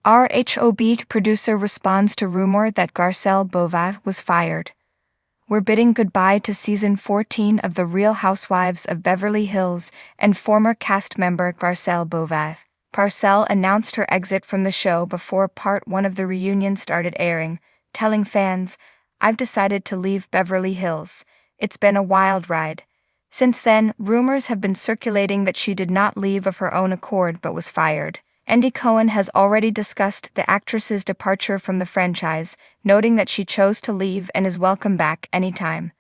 RHOBH producer responds to rumor that Garcelle Beauvais was fired. We're bidding goodbye to season 14 of The Real Housewives of Beverly Hills and former cast member Garcelle Beauvais. Garcelle announced her exit from the show before part 1 of the reunion started airing, telling fans, "I've decided to leave Beverly Hills. It's been a wild ride." Since then, rumors have been circulating that she did not leave of her own accord but was fired. Andy Cohen has already discussed the actress's departure from the franchise, noting that she chose to leave and is welcome back anytime.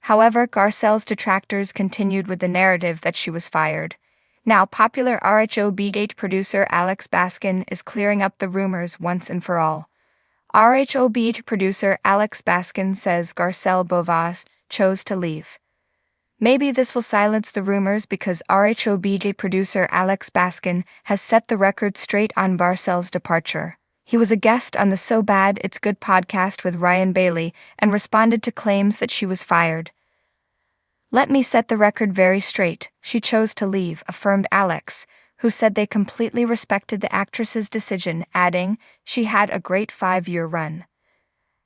However, Garcelle's detractors continued with the narrative that she was fired. Now, popular RHOBH producer Alex Baskin is clearing up the rumors once and for all. RHOBH producer Alex Baskin says Garcelle Beauvais chose to leave. Maybe this will silence the rumors because RHOBH producer Alex Baskin has set the record straight on Garcelle's departure. He was a guest on the So Bad It's Good podcast with Ryan Bailey and responded to claims that she was fired. "Let me set the record very straight, she chose to leave," affirmed Alex, who said they completely respected the actress's decision, adding, "She had a great 5-year run."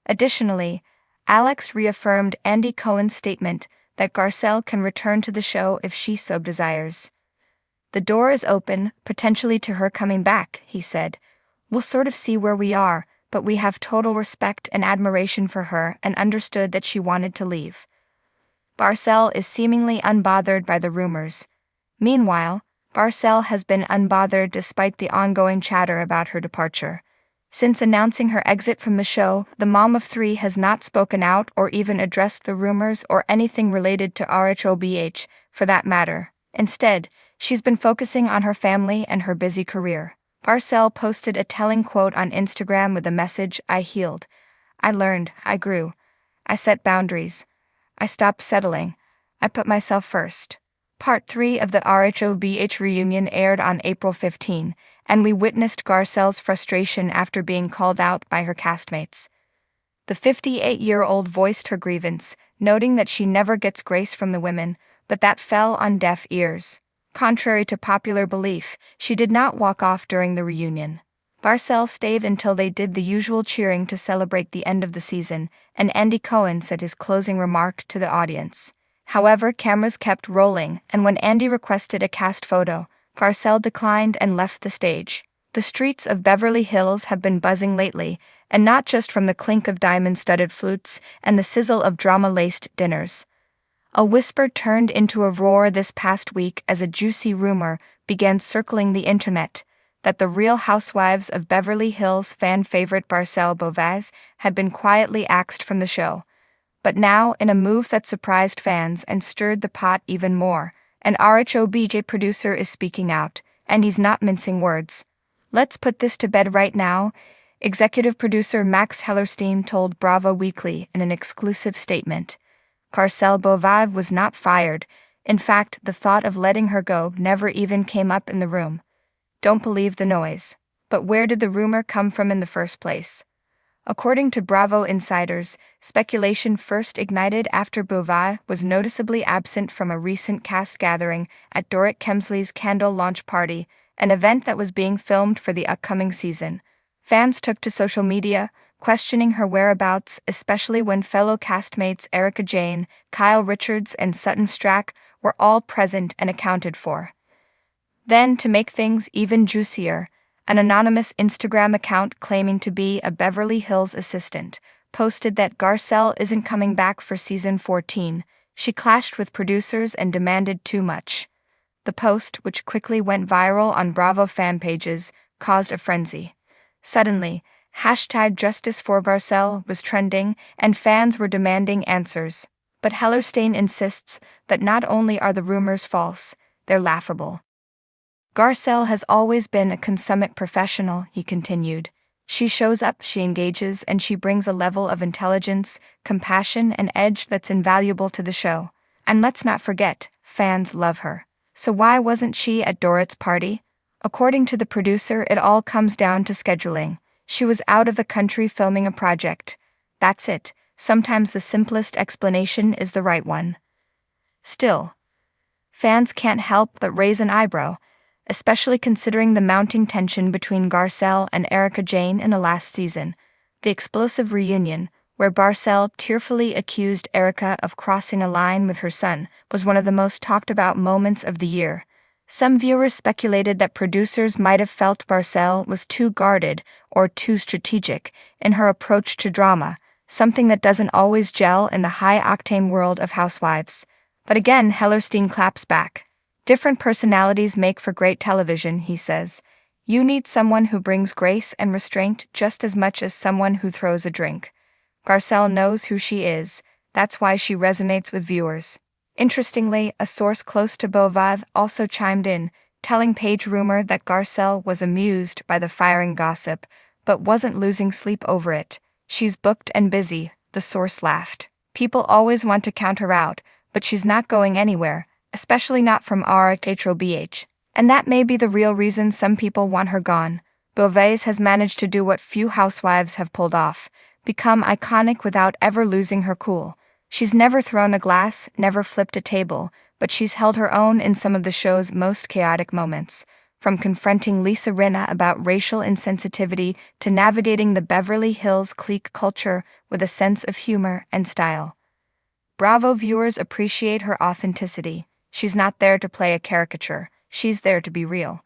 Additionally, Alex reaffirmed Andy Cohen's statement that Garcelle can return to the show if she so desires. "The door is open, potentially to her coming back," he said. "We'll sort of see where we are, but we have total respect and admiration for her and understood that she wanted to leave." Garcelle is seemingly unbothered by the rumors. Meanwhile, Garcelle has been unbothered despite the ongoing chatter about her departure. Since announcing her exit from the show, the mom of 3 has not spoken out or even addressed the rumors or anything related to RHOBH, for that matter. Instead, she's been focusing on her family and her busy career. Garcelle posted a telling quote on Instagram with the message, "I healed. I learned. I grew. I set boundaries. I stopped settling. I put myself first." Part 3 of the RHOBH reunion aired on April 15, and we witnessed Garcelle's frustration after being called out by her castmates. The 58-year-old voiced her grievance, noting that she never gets grace from the women, but that fell on deaf ears. Contrary to popular belief, she did not walk off during the reunion. Garcelle stayed until they did the usual cheering to celebrate the end of the season, and Andy Cohen said his closing remark to the audience. However, cameras kept rolling, and when Andy requested a cast photo, Garcelle declined and left the stage. The streets of Beverly Hills have been buzzing lately, and not just from the clink of diamond-studded flutes and the sizzle of drama-laced dinners. A whisper turned into a roar this past week as a juicy rumor began circling the internet that the Real Housewives of Beverly Hills fan favorite Garcelle Beauvais had been quietly axed from the show. But now, in a move that surprised fans and stirred the pot even more, an RHOBH producer is speaking out, and he's not mincing words. "Let's put this to bed right now," executive producer Max Hellerstein told Bravo Weekly in an exclusive statement. Garcelle Beauvais was not fired. In fact, the thought of letting her go never even came up in the room. Don't believe the noise. But where did the rumor come from in the first place? According to Bravo insiders, speculation first ignited after Beauvais was noticeably absent from a recent cast gathering at Dorit Kemsley's candle launch party, an event that was being filmed for the upcoming season. Fans took to social media, questioning her whereabouts, especially when fellow castmates Erika Jayne, Kyle Richards, and Sutton Stracke were all present and accounted for. Then, to make things even juicier, an anonymous Instagram account claiming to be a Beverly Hills assistant posted that Garcelle isn't coming back for season 14. She clashed with producers and demanded too much. The post, which quickly went viral on Bravo fan pages, caused a frenzy. Suddenly, #JusticeForGarcelle was trending, and fans were demanding answers. But Hellerstein insists that not only are the rumors false, they're laughable. "Garcelle has always been a consummate professional," he continued. "She shows up, she engages, and she brings a level of intelligence, compassion, and edge that's invaluable to the show. And let's not forget, fans love her. So why wasn't she at Dorit's party?" According to the producer, it all comes down to scheduling. She was out of the country filming a project. That's it. Sometimes the simplest explanation is the right one. Still, fans can't help but raise an eyebrow. especially considering the mounting tension between Garcelle and Erika Jayne in the last season. The explosive reunion, where Garcelle tearfully accused Erika of crossing a line with her son, was one of the most talked about moments of the year. Some viewers speculated that producers might have felt Garcelle was too guarded or too strategic in her approach to drama, something that doesn't always gel in the high-octane world of Housewives. But again, Hellerstein claps back. Different personalities make for great television, he says. You need someone who brings grace and restraint just as much as someone who throws a drink. Garcelle knows who she is, that's why she resonates with viewers. Interestingly, a source close to Beauvais also chimed in, telling Page Rumor that Garcelle was amused by the firing gossip, but wasn't losing sleep over it. She's booked and busy, the source laughed. People always want to count her out, but she's not going anywhere, especially not from RHOBH. And that may be the real reason some people want her gone. Beauvais has managed to do what few housewives have pulled off, become iconic without ever losing her cool. She's never thrown a glass, never flipped a table, but she's held her own in some of the show's most chaotic moments, from confronting Lisa Rinna about racial insensitivity to navigating the Beverly Hills clique culture with a sense of humor and style. Bravo viewers appreciate her authenticity. She's not there to play a caricature, she's there to be real.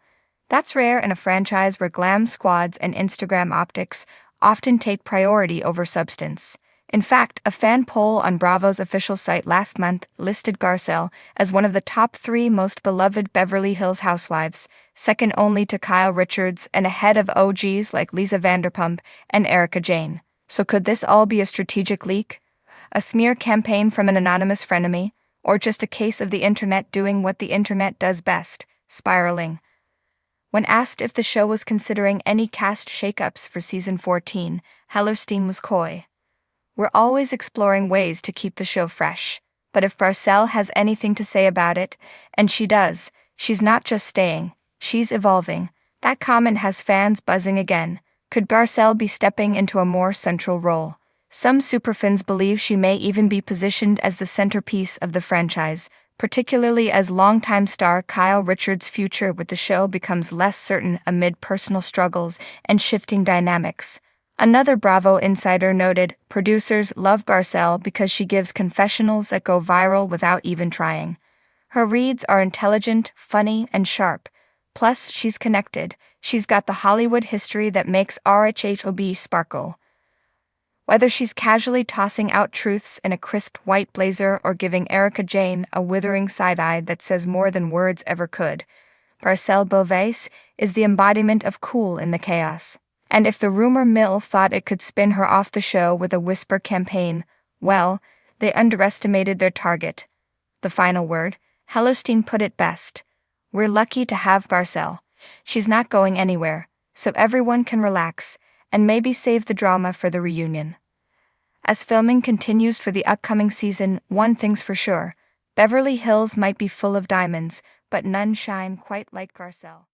That's rare in a franchise where glam squads and Instagram optics often take priority over substance. In fact, a fan poll on Bravo's official site last month listed Garcelle as one of the top 3 most beloved Beverly Hills housewives, second only to Kyle Richards and ahead of OGs like Lisa Vanderpump and Erika Jayne. So could this all be a strategic leak? A smear campaign from an anonymous frenemy? Or just a case of the internet doing what the internet does best, spiraling? When asked if the show was considering any cast shakeups for season 14, Hellerstein was coy. We're always exploring ways to keep the show fresh, but if Garcelle has anything to say about it, and she does, she's not just staying, she's evolving. That comment has fans buzzing again. Could Garcelle be stepping into a more central role? Some superfans believe she may even be positioned as the centerpiece of the franchise, particularly as longtime star Kyle Richards' future with the show becomes less certain amid personal struggles and shifting dynamics. Another Bravo insider noted, producers love Garcelle because she gives confessionals that go viral without even trying. Her reads are intelligent, funny, and sharp. Plus, she's connected. She's got the Hollywood history that makes RHOBH sparkle. Whether she's casually tossing out truths in a crisp white blazer or giving Erika Jayne a withering side-eye that says more than words ever could, Garcelle Beauvais is the embodiment of cool in the chaos. And if the rumor mill thought it could spin her off the show with a whisper campaign, well, they underestimated their target. The final word, Hellerstein put it best. We're lucky to have Garcelle. She's not going anywhere, so everyone can relax, and maybe save the drama for the reunion. As filming continues for the upcoming season, one thing's for sure, Beverly Hills might be full of diamonds, but none shine quite like Garcelle.